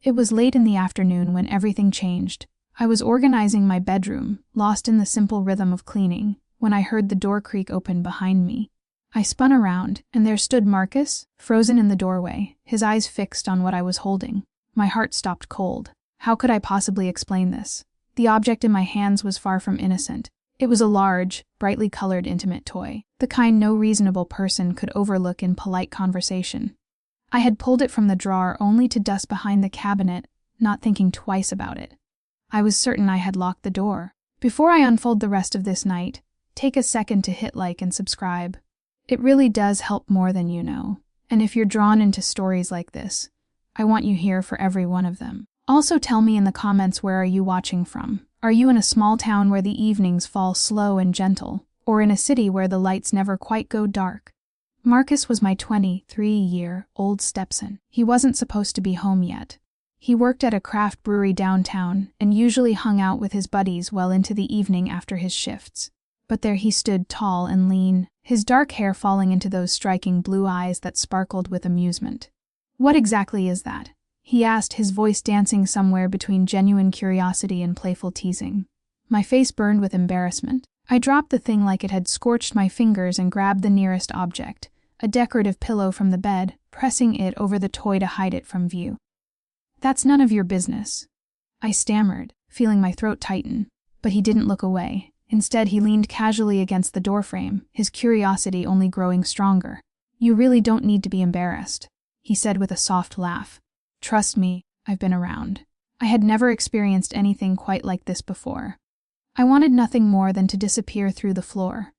It was late in the afternoon when everything changed. I was organizing my bedroom, lost in the simple rhythm of cleaning, when I heard the door creak open behind me. I spun around, and there stood Marcus, frozen in the doorway, his eyes fixed on what I was holding. My heart stopped cold. How could I possibly explain this? The object in my hands was far from innocent. It was a large, brightly colored intimate toy, the kind no reasonable person could overlook in polite conversation. I had pulled it from the drawer only to dust behind the cabinet, not thinking twice about it. I was certain I had locked the door. Before I unfold the rest of this night, take a second to hit like and subscribe. It really does help more than you know. And if you're drawn into stories like this, I want you here for every one of them. Also tell me in the comments, where are you watching from? Are you in a small town where the evenings fall slow and gentle, or in a city where the lights never quite go dark? Marcus was my 23-year-old Stepson. He wasn't supposed to be home yet. He worked at a craft brewery downtown and usually hung out with his buddies well into the evening after his shifts. But there he stood, tall and lean, his dark hair falling into those striking blue eyes that sparkled with amusement. "What exactly is that?" he asked, his voice dancing somewhere between genuine curiosity and playful teasing. My face burned with embarrassment. I dropped the thing like it had scorched my fingers and grabbed the nearest object, a decorative pillow from the bed, pressing it over the toy to hide it from view. "That's none of your business," I stammered, feeling my throat tighten. But he didn't look away. Instead, he leaned casually against the doorframe, his curiosity only growing stronger. "You really don't need to be embarrassed," he said with a soft laugh. "Trust me, I've been around." I had never experienced anything quite like this before. I wanted nothing more than to disappear through the floor.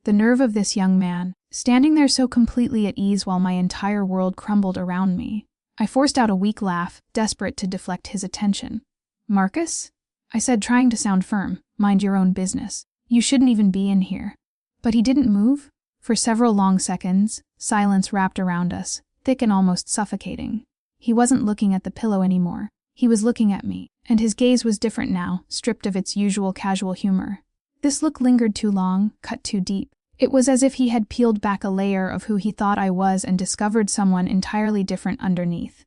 The nerve of this young man, standing there so completely at ease while my entire world crumbled around me. I forced out a weak laugh, desperate to deflect his attention. "Marcus?" I said, trying to sound firm. "Mind your own business. You shouldn't even be in here." But he didn't move. For several long seconds, silence wrapped around us, thick and almost suffocating. He wasn't looking at the pillow anymore. He was looking at me, and his gaze was different now, stripped of its usual casual humor. This look lingered too long, cut too deep. It was as if he had peeled back a layer of who he thought I was and discovered someone entirely different underneath.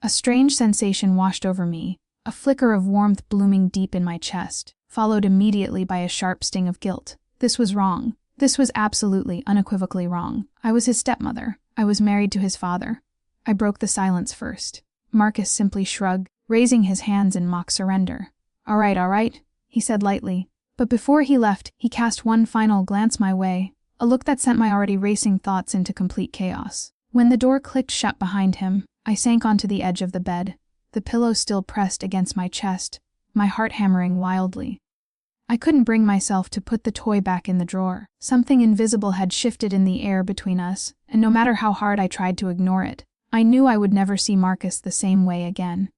A strange sensation washed over me, a flicker of warmth blooming deep in my chest, followed immediately by a sharp sting of guilt. This was wrong. This was absolutely, unequivocally wrong. I was his stepmother. I was married to his father. I broke the silence first. Marcus simply shrugged, raising his hands in mock surrender. All right, he said lightly. But before he left, he cast one final glance my way, a look that sent my already racing thoughts into complete chaos. When the door clicked shut behind him, I sank onto the edge of the bed, the pillow still pressed against my chest, my heart hammering wildly. I couldn't bring myself to put the toy back in the drawer. Something invisible had shifted in the air between us, and no matter how hard I tried to ignore it, I knew I would never see Marcus the same way again.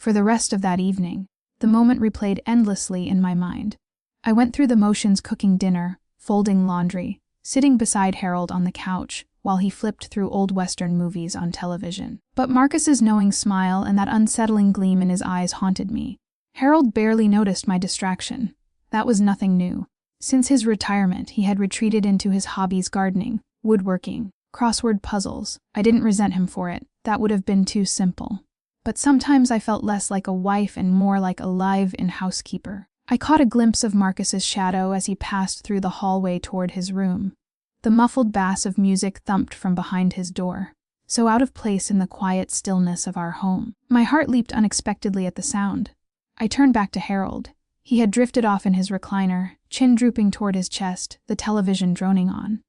For the rest of that evening, the moment replayed endlessly in my mind. I went through the motions, cooking dinner, folding laundry, sitting beside Harold on the couch while he flipped through old Western movies on television. But Marcus's knowing smile and that unsettling gleam in his eyes haunted me. Harold barely noticed my distraction. That was nothing new. Since his retirement, he had retreated into his hobbies: gardening, woodworking, crossword puzzles. I didn't resent him for it. That would have been too simple. But sometimes I felt less like a wife and more like a live-in housekeeper. I caught a glimpse of Marcus's shadow as he passed through the hallway toward his room. The muffled bass of music thumped from behind his door, so out of place in the quiet stillness of our home. My heart leaped unexpectedly at the sound. I turned back to Harold. He had drifted off in his recliner, chin drooping toward his chest, the television droning on.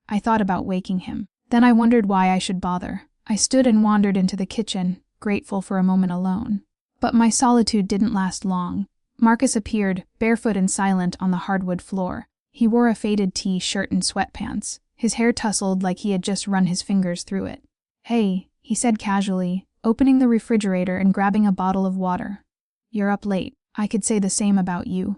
I thought about waking him. Then I wondered why I should bother. I stood and wandered into the kitchen, grateful for a moment alone. But my solitude didn't last long. Marcus appeared, barefoot and silent, on the hardwood floor. He wore a faded t-shirt and sweatpants, his hair tousled like he had just run his fingers through it. "Hey," he said casually, opening the refrigerator and grabbing a bottle of water. "You're up late. I could say the same about you,"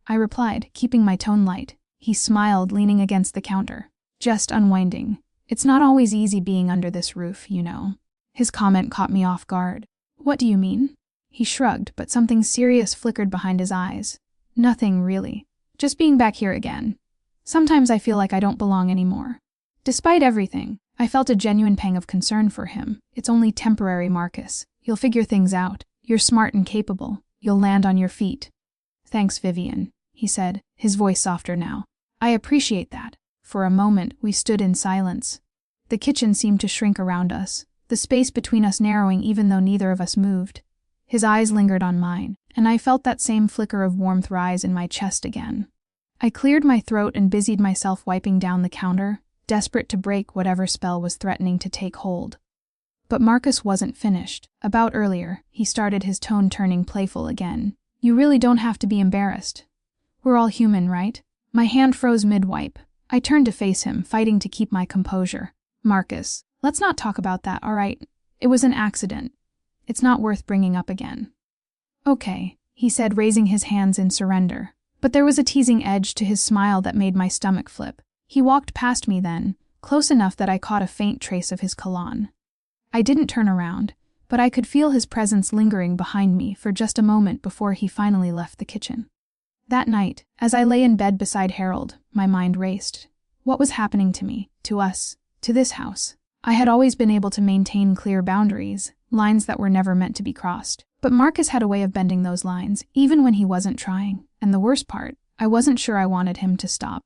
I replied, keeping my tone light. He smiled, leaning against the counter. "Just unwinding. It's not always easy being under this roof, you know." His comment caught me off guard. "What do you mean?" He shrugged, but something serious flickered behind his eyes. "Nothing, really. Just being back here again. Sometimes I feel like I don't belong anymore." Despite everything, I felt a genuine pang of concern for him. "It's only temporary, Marcus. You'll figure things out. You're smart and capable. You'll land on your feet. Thanks, Vivian, he said, his voice softer now. I appreciate that. For a moment, we stood in silence. The kitchen seemed to shrink around us, the space between us narrowing even though neither of us moved. His eyes lingered on mine, and I felt that same flicker of warmth rise in my chest again. I cleared my throat and busied myself wiping down the counter, desperate to break whatever spell was threatening to take hold. But Marcus wasn't finished. About earlier, he started, his tone turning playful again. You really don't have to be embarrassed. We're all human, right? My hand froze mid-wipe. I turned to face him, fighting to keep my composure. Marcus, let's not talk about that, all right? It was an accident. It's not worth bringing up again. Okay, he said, raising his hands in surrender. But there was a teasing edge to his smile that made my stomach flip. He walked past me then, close enough that I caught a faint trace of his cologne. I didn't turn around, but I could feel his presence lingering behind me for just a moment before he finally left the kitchen. That night, as I lay in bed beside Harold, my mind raced. What was happening to me, to us, to this house? I had always been able to maintain clear boundaries, lines that were never meant to be crossed. But Marcus had a way of bending those lines, even when he wasn't trying. And the worst part, I wasn't sure I wanted him to stop.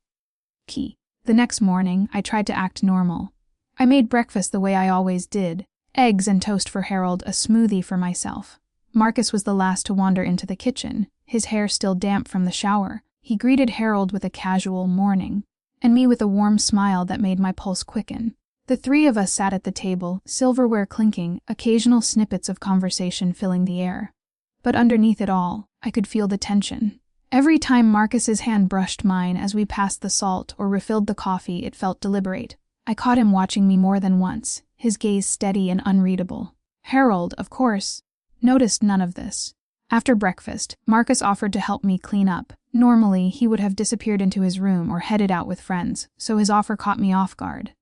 The next morning, I tried to act normal. I made breakfast the way I always did. Eggs and toast for Harold, a smoothie for myself. Marcus was the last to wander into the kitchen, his hair still damp from the shower. He greeted Harold with a casual morning, and me with a warm smile that made my pulse quicken. The three of us sat at the table, silverware clinking, occasional snippets of conversation filling the air. But underneath it all, I could feel the tension. Every time Marcus's hand brushed mine as we passed the salt or refilled the coffee, it felt deliberate. I caught him watching me more than once, his gaze steady and unreadable. Harold, of course, noticed none of this. After breakfast, Marcus offered to help me clean up. Normally, he would have disappeared into his room or headed out with friends, so his offer caught me off guard.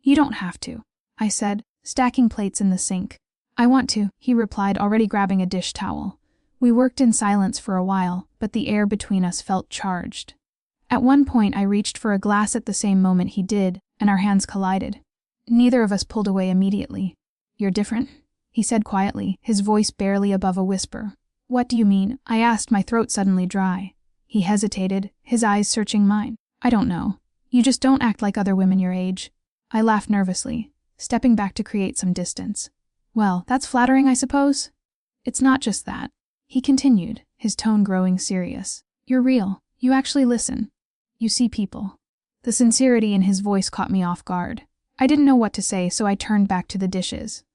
You don't have to, I said, stacking plates in the sink. I want to, he replied, already grabbing a dish towel. We worked in silence for a while, but the air between us felt charged. At one point, I reached for a glass at the same moment he did, and our hands collided. Neither of us pulled away immediately. You're different, he said quietly, his voice barely above a whisper. What do you mean? I asked, my throat suddenly dry. He hesitated, his eyes searching mine. I don't know. You just don't act like other women your age. I laughed nervously, stepping back to create some distance. Well, that's flattering, I suppose? It's not just that, he continued, his tone growing serious. You're real. You actually listen. You see people. The sincerity in his voice caught me off guard. I didn't know what to say, so I turned back to the dishes.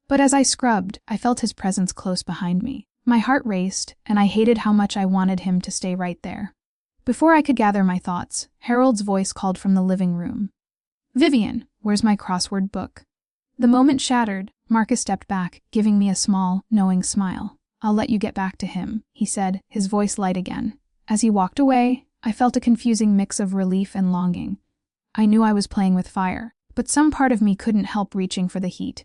But as I scrubbed, I felt his presence close behind me. My heart raced, and I hated how much I wanted him to stay right there. Before I could gather my thoughts, Harold's voice called from the living room. Vivian, where's my crossword book? The moment shattered, Marcus stepped back, giving me a small, knowing smile. I'll let you get back to him, he said, his voice light again. As he walked away, I felt a confusing mix of relief and longing. I knew I was playing with fire, but some part of me couldn't help reaching for the heat.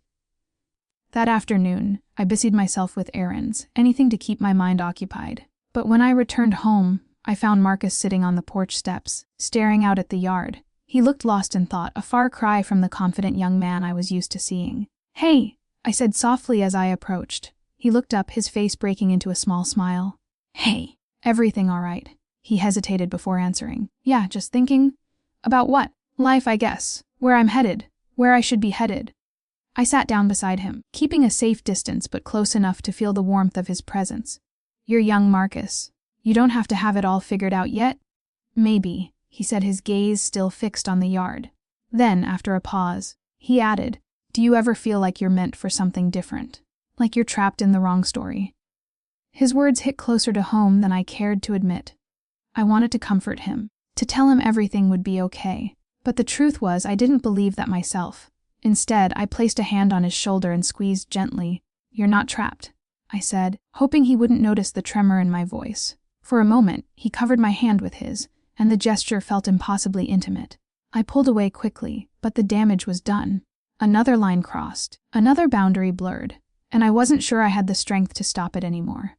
That afternoon, I busied myself with errands, anything to keep my mind occupied. But when I returned home, I found Marcus sitting on the porch steps, staring out at the yard. He looked lost in thought, a far cry from the confident young man I was used to seeing. Hey, I said softly as I approached. He looked up, his face breaking into a small smile. Hey, everything all right? He hesitated before answering. Yeah, just thinking. About what? Life, I guess. Where I'm headed. Where I should be headed. I sat down beside him, keeping a safe distance but close enough to feel the warmth of his presence. You're young, Marcus. You don't have to have it all figured out yet. Maybe, he said, his gaze still fixed on the yard. Then, after a pause, he added, do you ever feel like you're meant for something different? Like you're trapped in the wrong story? His words hit closer to home than I cared to admit. I wanted to comfort him, to tell him everything would be okay. But the truth was, I didn't believe that myself. Instead, I placed a hand on his shoulder and squeezed gently. You're not trapped, I said, hoping he wouldn't notice the tremor in my voice. For a moment, he covered my hand with his, and the gesture felt impossibly intimate. I pulled away quickly, but the damage was done. Another line crossed, another boundary blurred, and I wasn't sure I had the strength to stop it anymore.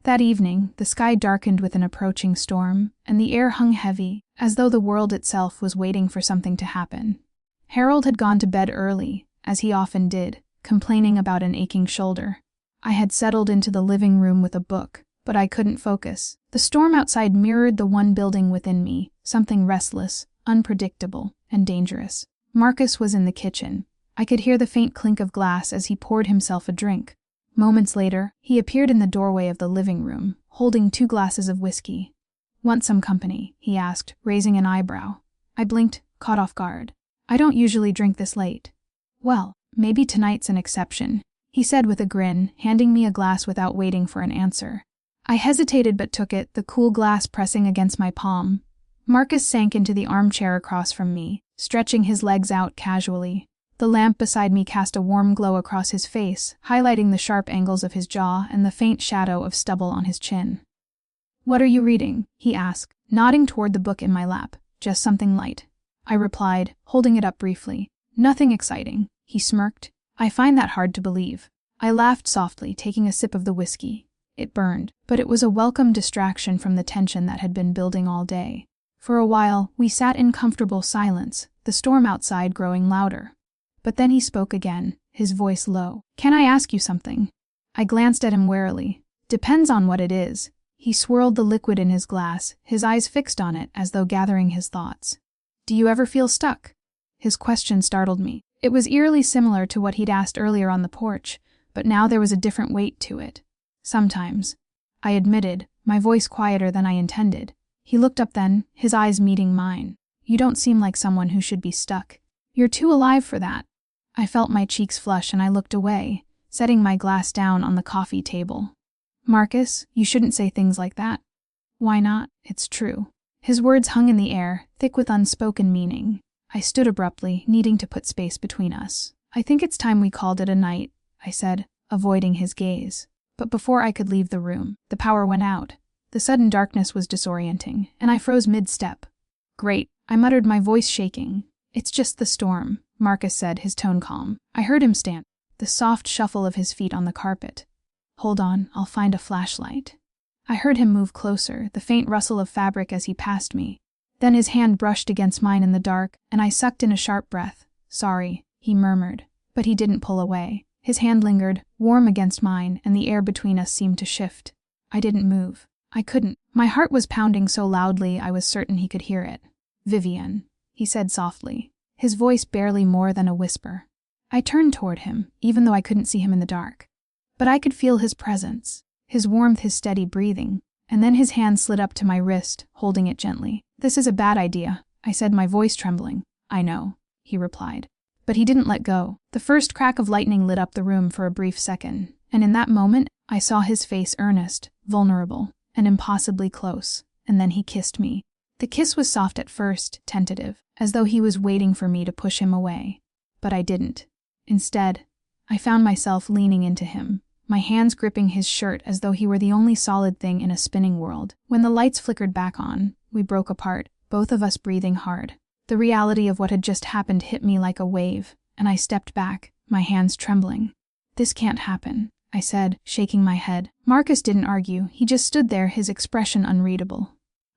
That evening, the sky darkened with an approaching storm, and the air hung heavy, as though the world itself was waiting for something to happen. Harold had gone to bed early, as he often did, complaining about an aching shoulder. I had settled into the living room with a book, but I couldn't focus. The storm outside mirrored the one building within me, something restless, unpredictable, and dangerous. Marcus was in the kitchen. I could hear the faint clink of glass as he poured himself a drink. Moments later, he appeared in the doorway of the living room, holding 2 glasses of whiskey. "Want some company?" he asked, raising an eyebrow. I blinked, caught off guard. "I don't usually drink this late." "Well, maybe tonight's an exception," he said with a grin, handing me a glass without waiting for an answer. I hesitated but took it, the cool glass pressing against my palm. Marcus sank into the armchair across from me, stretching his legs out casually. The lamp beside me cast a warm glow across his face, highlighting the sharp angles of his jaw and the faint shadow of stubble on his chin. "What are you reading?" he asked, nodding toward the book in my lap. "Just something light," I replied, holding it up briefly. "Nothing exciting," he smirked. "I find that hard to believe." I laughed softly, taking a sip of the whiskey. It burned, but it was a welcome distraction from the tension that had been building all day. For a while, we sat in comfortable silence, the storm outside growing louder. But then he spoke again, his voice low. "Can I ask you something?" I glanced at him warily. "Depends on what it is." He swirled the liquid in his glass, his eyes fixed on it as though gathering his thoughts. "Do you ever feel stuck?" His question startled me. It was eerily similar to what he'd asked earlier on the porch, but now there was a different weight to it. "Sometimes," I admitted, my voice quieter than I intended. He looked up then, his eyes meeting mine. "You don't seem like someone who should be stuck. You're too alive for that." I felt my cheeks flush and I looked away, setting my glass down on the coffee table. "Marcus, you shouldn't say things like that." "Why not? It's true." His words hung in the air, thick with unspoken meaning. I stood abruptly, needing to put space between us. "I think it's time we called it a night," I said, avoiding his gaze. But before I could leave the room, the power went out. The sudden darkness was disorienting, and I froze mid-step. "Great," I muttered, my voice shaking. "It's just the storm," Marcus said, his tone calm. I heard him stamp, the soft shuffle of his feet on the carpet. "Hold on, I'll find a flashlight." I heard him move closer, the faint rustle of fabric as he passed me. Then his hand brushed against mine in the dark, and I sucked in a sharp breath. "Sorry," he murmured, but he didn't pull away. His hand lingered, warm against mine, and the air between us seemed to shift. I didn't move. I couldn't. My heart was pounding so loudly I was certain he could hear it. "Vivian," he said softly, his voice barely more than a whisper. I turned toward him, even though I couldn't see him in the dark. But I could feel his presence, his warmth, his steady breathing, and then his hand slid up to my wrist, holding it gently. "This is a bad idea," I said, my voice trembling. "I know," he replied. But he didn't let go. The first crack of lightning lit up the room for a brief second, and in that moment, I saw his face earnest, vulnerable, and impossibly close, and then he kissed me. The kiss was soft at first, tentative, as though he was waiting for me to push him away. But I didn't. Instead, I found myself leaning into him, my hands gripping his shirt as though he were the only solid thing in a spinning world. When the lights flickered back on, we broke apart, both of us breathing hard. The reality of what had just happened hit me like a wave, and I stepped back, my hands trembling. "This can't happen," I said, shaking my head. Marcus didn't argue, he just stood there, his expression unreadable.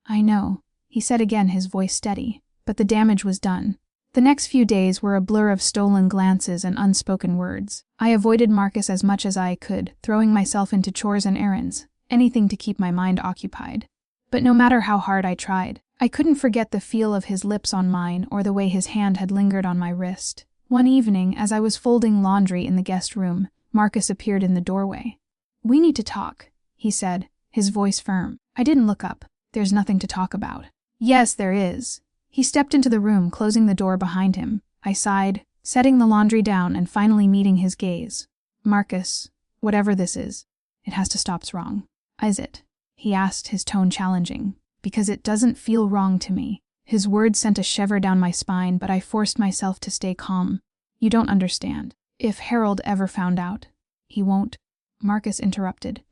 "I know," he said again, his voice steady, but the damage was done. The next few days were a blur of stolen glances and unspoken words. I avoided Marcus as much as I could, throwing myself into chores and errands, anything to keep my mind occupied. But no matter how hard I tried, I couldn't forget the feel of his lips on mine or the way his hand had lingered on my wrist. One evening, as I was folding laundry in the guest room, Marcus appeared in the doorway. "We need to talk," he said, his voice firm. I didn't look up. "There's nothing to talk about." "Yes, there is." He stepped into the room, closing the door behind him. I sighed, setting the laundry down and finally meeting his gaze. "Marcus, whatever this is, it has to stop. It's wrong." "Is it?" he asked, his tone challenging. "Because it doesn't feel wrong to me." His words sent a shiver down my spine, but I forced myself to stay calm. "You don't understand. If Harold ever found out..." "He won't," Marcus interrupted.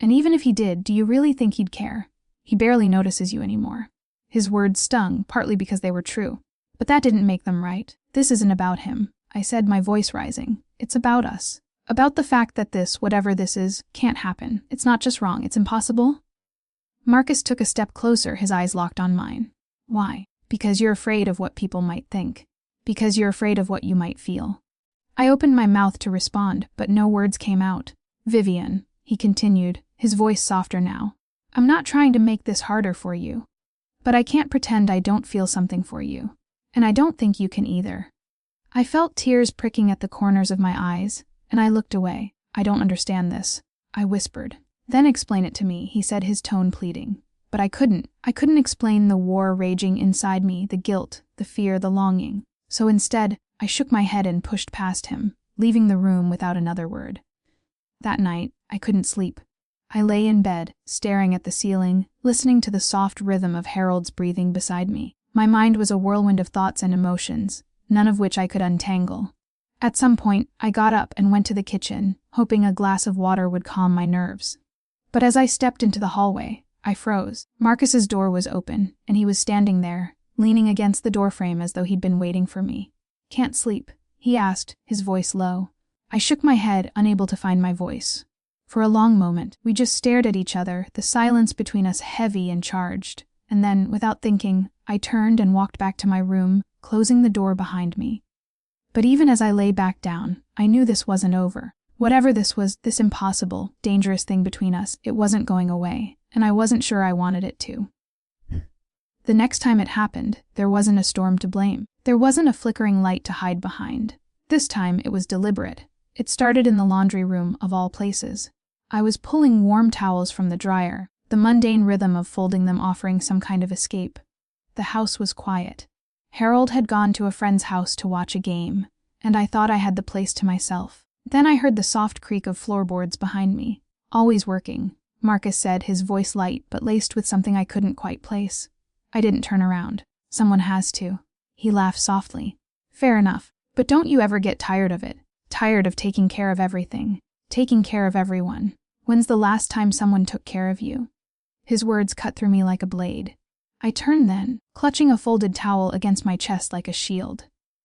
"And even if he did, do you really think he'd care? He barely notices you anymore." His words stung, partly because they were true. But that didn't make them right. "This isn't about him," I said, my voice rising. "It's about us. About the fact that this, whatever this is, can't happen. It's not just wrong, it's impossible." Marcus took a step closer, his eyes locked on mine. "Why?" "Because you're afraid of what people might think. Because you're afraid of what you might feel." I opened my mouth to respond, but no words came out. Vivian, he continued, his voice softer now. I'm not trying to make this harder for you. But I can't pretend I don't feel something for you. And I don't think you can either. I felt tears pricking at the corners of my eyes, and I looked away. I don't understand this, I whispered. Then explain it to me, he said, his tone pleading. But I couldn't. I couldn't explain the war raging inside me, the guilt, the fear, the longing. So instead, I shook my head and pushed past him, leaving the room without another word. That night, I couldn't sleep. I lay in bed, staring at the ceiling, listening to the soft rhythm of Harold's breathing beside me. My mind was a whirlwind of thoughts and emotions, none of which I could untangle. At some point, I got up and went to the kitchen, hoping a glass of water would calm my nerves. But as I stepped into the hallway, I froze. Marcus's door was open, and he was standing there, leaning against the doorframe as though he'd been waiting for me. Can't sleep? He asked, his voice low. I shook my head, unable to find my voice. For a long moment, we just stared at each other, the silence between us heavy and charged. And then, without thinking, I turned and walked back to my room, closing the door behind me. But even as I lay back down, I knew this wasn't over. Whatever this was, this impossible, dangerous thing between us, it wasn't going away, and I wasn't sure I wanted it to. The next time it happened, there wasn't a storm to blame. There wasn't a flickering light to hide behind. This time, it was deliberate. It started in the laundry room, of all places. I was pulling warm towels from the dryer, the mundane rhythm of folding them offering some kind of escape. The house was quiet. Harold had gone to a friend's house to watch a game, and I thought I had the place to myself. Then I heard the soft creak of floorboards behind me. Always working, Marcus said, his voice light but laced with something I couldn't quite place. I didn't turn around. Someone has to. He laughed softly. Fair enough, but don't you ever get tired of it? Tired of taking care of everything? Taking care of everyone? When's the last time someone took care of you? His words cut through me like a blade. I turned then, clutching a folded towel against my chest like a shield.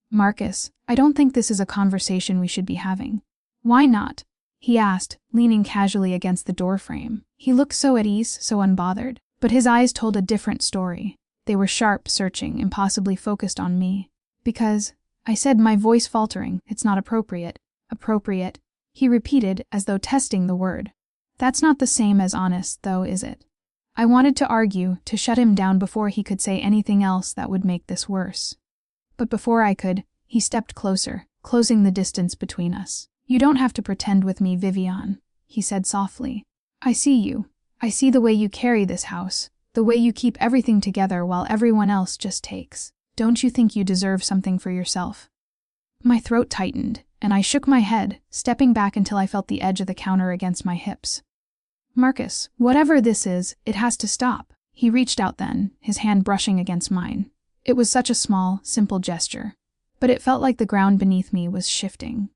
Marcus, I don't think this is a conversation we should be having. Why not? He asked, leaning casually against the doorframe. He looked so at ease, so unbothered. But his eyes told a different story. They were sharp, searching, impossibly focused on me. Because, I said, my voice faltering, it's not appropriate. Appropriate, he repeated as though testing the word. That's not the same as honest, though, is it? I wanted to argue, to shut him down before he could say anything else that would make this worse. But before I could, he stepped closer, closing the distance between us. You don't have to pretend with me, Vivian, he said softly. I see you. I see the way you carry this house, the way you keep everything together while everyone else just takes. Don't you think you deserve something for yourself? My throat tightened, and I shook my head, stepping back until I felt the edge of the counter against my hips. Marcus, whatever this is, it has to stop. He reached out then, his hand brushing against mine. It was such a small, simple gesture, but it felt like the ground beneath me was shifting.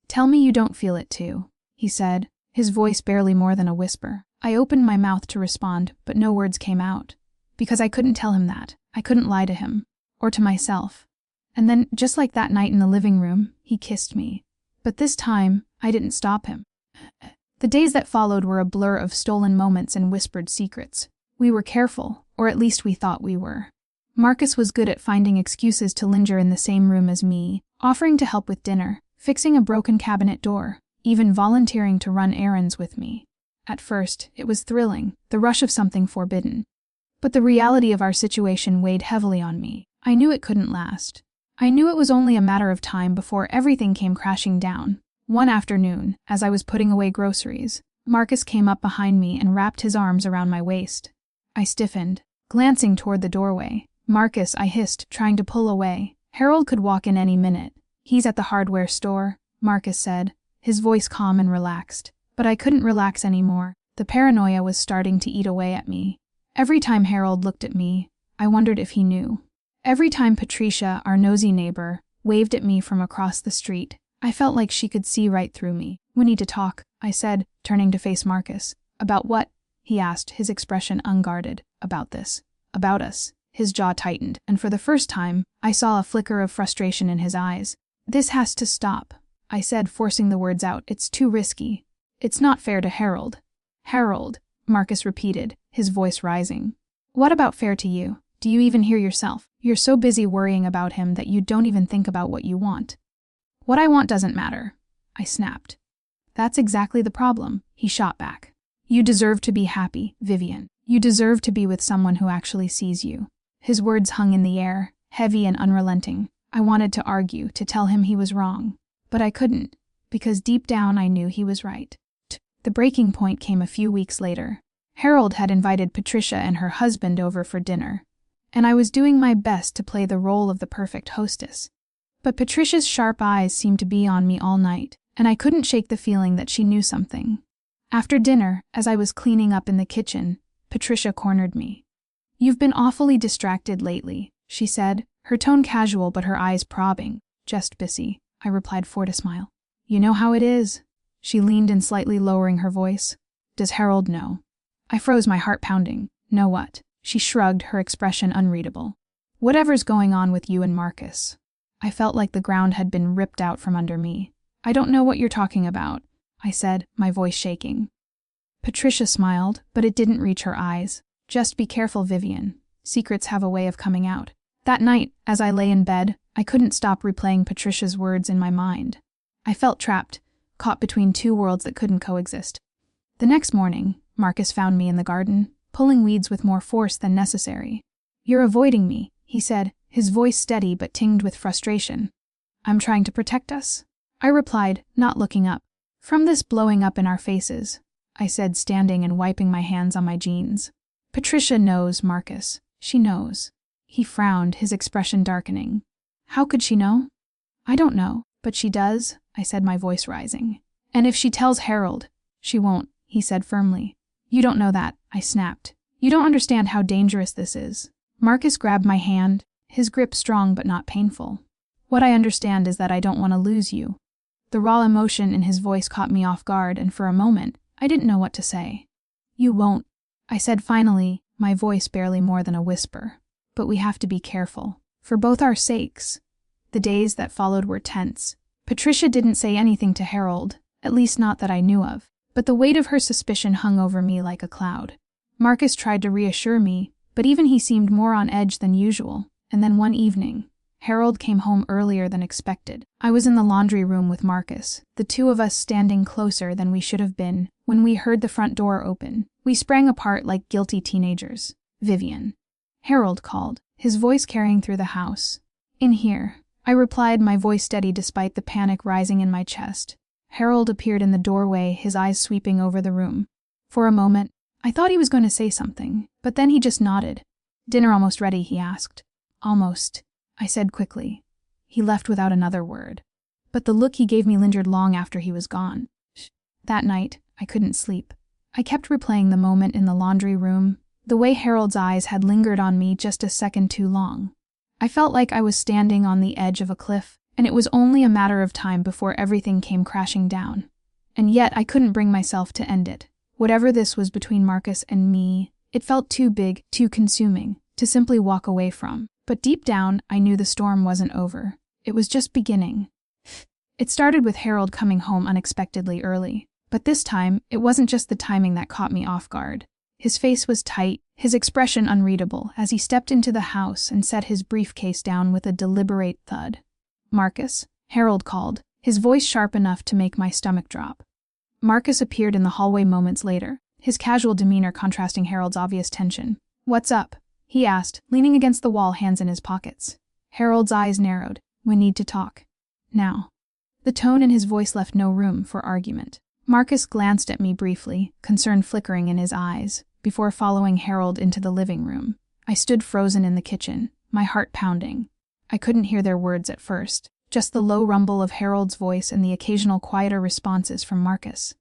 Tell me you don't feel it too, he said, his voice barely more than a whisper. I opened my mouth to respond, but no words came out. Because I couldn't tell him that. I couldn't lie to him. Or to myself. And then, just like that night in the living room, he kissed me. But this time, I didn't stop him. The days that followed were a blur of stolen moments and whispered secrets. We were careful, or at least we thought we were. Marcus was good at finding excuses to linger in the same room as me, offering to help with dinner, fixing a broken cabinet door, even volunteering to run errands with me. At first, it was thrilling, the rush of something forbidden. But the reality of our situation weighed heavily on me. I knew it couldn't last. I knew it was only a matter of time before everything came crashing down. One afternoon, as I was putting away groceries, Marcus came up behind me and wrapped his arms around my waist. I stiffened, glancing toward the doorway. Marcus, I hissed, trying to pull away. Harold could walk in any minute. He's at the hardware store, Marcus said, his voice calm and relaxed. But I couldn't relax anymore. The paranoia was starting to eat away at me. Every time Harold looked at me, I wondered if he knew. Every time Patricia, our nosy neighbor, waved at me from across the street, I felt like she could see right through me. We need to talk, I said, turning to face Marcus. About what? He asked, his expression unguarded. About this. About us. His jaw tightened, and for the first time, I saw a flicker of frustration in his eyes. This has to stop, I said, forcing the words out. It's too risky. It's not fair to Harold. Harold, Marcus repeated, his voice rising. What about fair to you? Do you even hear yourself? You're so busy worrying about him that you don't even think about what you want. What I want doesn't matter, I snapped. That's exactly the problem, he shot back. You deserve to be happy, Vivian. You deserve to be with someone who actually sees you. His words hung in the air, heavy and unrelenting. I wanted to argue, to tell him he was wrong. But I couldn't, because deep down I knew he was right. The breaking point came a few weeks later. Harold had invited Patricia and her husband over for dinner, and I was doing my best to play the role of the perfect hostess. But Patricia's sharp eyes seemed to be on me all night, and I couldn't shake the feeling that she knew something. After dinner, as I was cleaning up in the kitchen, Patricia cornered me. You've been awfully distracted lately, she said, her tone casual but her eyes probing. Just busy, I replied forced a smile. You know how it is. She leaned in, slightly lowering her voice. Does Harold know? I froze, my heart pounding. Know what? She shrugged, her expression unreadable. Whatever's going on with you and Marcus. I felt like the ground had been ripped out from under me. I don't know what you're talking about, I said, my voice shaking. Patricia smiled, but it didn't reach her eyes. Just be careful, Vivian. Secrets have a way of coming out. That night, as I lay in bed, I couldn't stop replaying Patricia's words in my mind. I felt trapped, caught between two worlds that couldn't coexist. The next morning, Marcus found me in the garden, pulling weeds with more force than necessary. You're avoiding me, he said, his voice steady but tinged with frustration. I'm trying to protect us, I replied, not looking up. From this blowing up in our faces, I said, standing and wiping my hands on my jeans. Patricia knows, Marcus. She knows. He frowned, his expression darkening. How could she know? I don't know, but she does, I said, my voice rising. And if she tells Harold, she won't, he said firmly. You don't know that, I snapped. You don't understand how dangerous this is. Marcus grabbed my hand, his grip strong but not painful. What I understand is that I don't want to lose you. The raw emotion in his voice caught me off guard, and for a moment, I didn't know what to say. You won't, I said finally, my voice barely more than a whisper. But we have to be careful, for both our sakes. The days that followed were tense. Patricia didn't say anything to Harold, at least not that I knew of, but the weight of her suspicion hung over me like a cloud. Marcus tried to reassure me, but even he seemed more on edge than usual, and then one evening, Harold came home earlier than expected. I was in the laundry room with Marcus, the two of us standing closer than we should have been, when we heard the front door open. We sprang apart like guilty teenagers. Vivian. Harold called, his voice carrying through the house. In here, I replied, my voice steady despite the panic rising in my chest. Harold appeared in the doorway, his eyes sweeping over the room. For a moment, I thought he was going to say something, but then he just nodded. Dinner almost ready, he asked. Almost, I said quickly. He left without another word. But the look he gave me lingered long after he was gone. That night, I couldn't sleep. I kept replaying the moment in the laundry room, the way Harold's eyes had lingered on me just a second too long. I felt like I was standing on the edge of a cliff, and it was only a matter of time before everything came crashing down. And yet I couldn't bring myself to end it. Whatever this was between Marcus and me, it felt too big, too consuming, to simply walk away from. But deep down, I knew the storm wasn't over. It was just beginning. It started with Harold coming home unexpectedly early. But this time, it wasn't just the timing that caught me off guard. His face was tight, his expression unreadable, as he stepped into the house and set his briefcase down with a deliberate thud. Marcus, Harold called, his voice sharp enough to make my stomach drop. Marcus appeared in the hallway moments later, his casual demeanor contrasting Harold's obvious tension. What's up? He asked, leaning against the wall, hands in his pockets. Harold's eyes narrowed. We need to talk. Now. The tone in his voice left no room for argument. Marcus glanced at me briefly, concern flickering in his eyes, before following Harold into the living room. I stood frozen in the kitchen, my heart pounding. I couldn't hear their words at first, just the low rumble of Harold's voice and the occasional quieter responses from Marcus.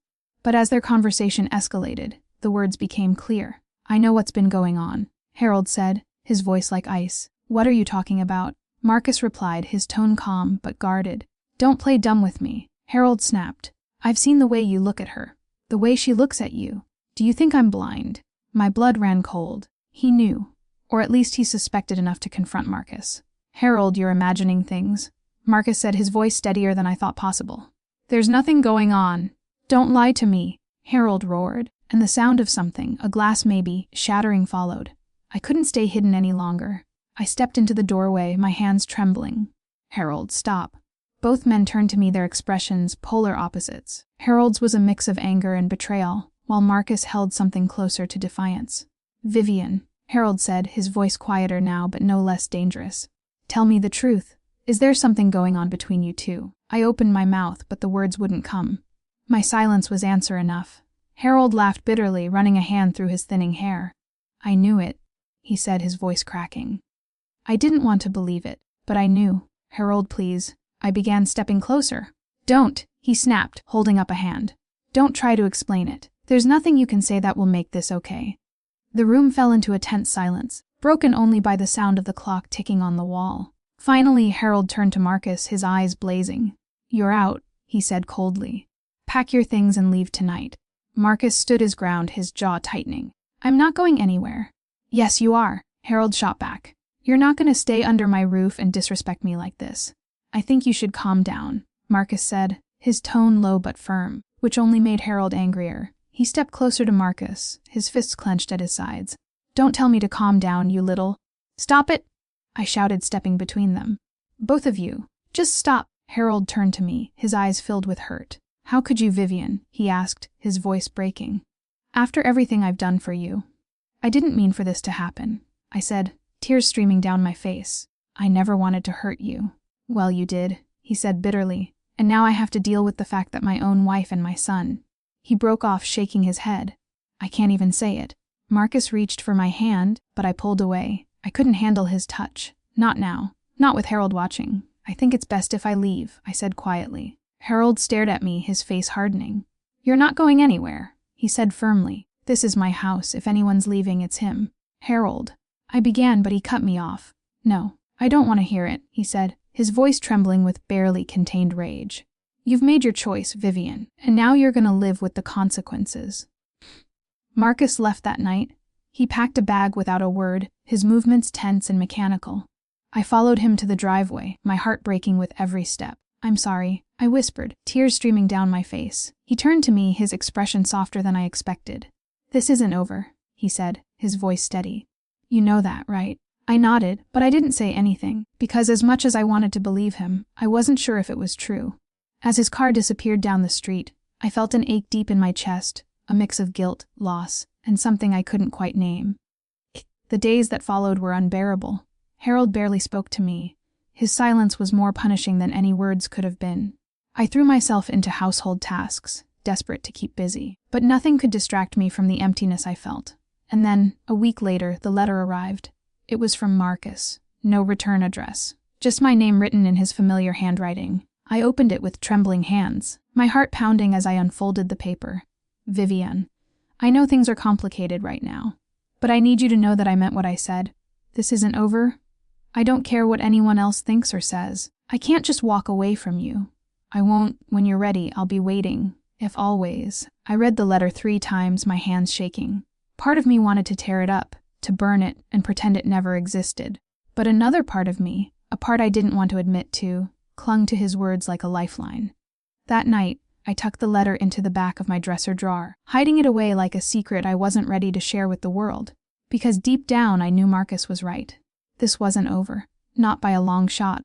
But as their conversation escalated, the words became clear. I know what's been going on, Harold said, his voice like ice. What are you talking about? Marcus replied, his tone calm but guarded. Don't play dumb with me, Harold snapped. I've seen the way you look at her, the way she looks at you. Do you think I'm blind? My blood ran cold. He knew, or at least he suspected enough to confront Marcus. Harold, you're imagining things, Marcus said, his voice steadier than I thought possible. There's nothing going on. Don't lie to me, Harold roared, and the sound of something, a glass maybe, shattering followed. I couldn't stay hidden any longer. I stepped into the doorway, my hands trembling. Harold, stop. Both men turned to me, their expressions polar opposites. Harold's was a mix of anger and betrayal, while Marcus held something closer to defiance. "Vivian," Harold said, his voice quieter now but no less dangerous. "Tell me the truth. Is there something going on between you two?" I opened my mouth, but the words wouldn't come. My silence was answer enough. Harold laughed bitterly, running a hand through his thinning hair. "I knew it," he said, his voice cracking. I didn't want to believe it, but I knew. "Harold, please." I began, stepping closer. "Don't," he snapped, holding up a hand. "Don't try to explain it. There's nothing you can say that will make this okay." The room fell into a tense silence, broken only by the sound of the clock ticking on the wall. Finally, Harold turned to Marcus, his eyes blazing. "You're out," he said coldly. "Pack your things and leave tonight." Marcus stood his ground, his jaw tightening. "I'm not going anywhere." "Yes, you are," Harold shot back. "You're not going to stay under my roof and disrespect me like this." "I think you should calm down," Marcus said, his tone low but firm, which only made Harold angrier. He stepped closer to Marcus, his fists clenched at his sides. "Don't tell me to calm down, you little—" "Stop it!" I shouted, stepping between them. "Both of you, just stop." Harold turned to me, his eyes filled with hurt. "How could you, Vivian?" he asked, his voice breaking. "After everything I've done for you." "I didn't mean for this to happen," I said, tears streaming down my face. "I never wanted to hurt you." "Well, you did," he said bitterly, "and now I have to deal with the fact that my own wife and my son—" He broke off, shaking his head. "I can't even say it." Marcus reached for my hand, but I pulled away. I couldn't handle his touch. "Not now. Not with Harold watching. I think it's best if I leave," I said quietly. Harold stared at me, his face hardening. "You're not going anywhere," he said firmly. "This is my house. If anyone's leaving, it's him." "Harold," I began, but he cut me off. "No, I don't want to hear it," he said, his voice trembling with barely contained rage. "You've made your choice, Vivian, and now you're going to live with the consequences." Marcus left that night. He packed a bag without a word, his movements tense and mechanical. I followed him to the driveway, my heart breaking with every step. "I'm sorry," I whispered, tears streaming down my face. He turned to me, his expression softer than I expected. "This isn't over," he said, his voice steady. "You know that, right?" I nodded, but I didn't say anything, because as much as I wanted to believe him, I wasn't sure if it was true. As his car disappeared down the street, I felt an ache deep in my chest, a mix of guilt, loss, and something I couldn't quite name. The days that followed were unbearable. Harold barely spoke to me. His silence was more punishing than any words could have been. I threw myself into household tasks, desperate to keep busy, but nothing could distract me from the emptiness I felt. And then, a week later, the letter arrived. It was from Marcus. No return address. Just my name written in his familiar handwriting. I opened it with trembling hands, my heart pounding as I unfolded the paper. "Vivian, I know things are complicated right now, but I need you to know that I meant what I said. This isn't over. I don't care what anyone else thinks or says. I can't just walk away from you. I won't. When you're ready, I'll be waiting. If always." I read the letter 3 times, my hands shaking. Part of me wanted to tear it up, to burn it and pretend it never existed. But another part of me, a part I didn't want to admit to, clung to his words like a lifeline. That night, I tucked the letter into the back of my dresser drawer, hiding it away like a secret I wasn't ready to share with the world. Because deep down I knew Marcus was right. This wasn't over. Not by a long shot.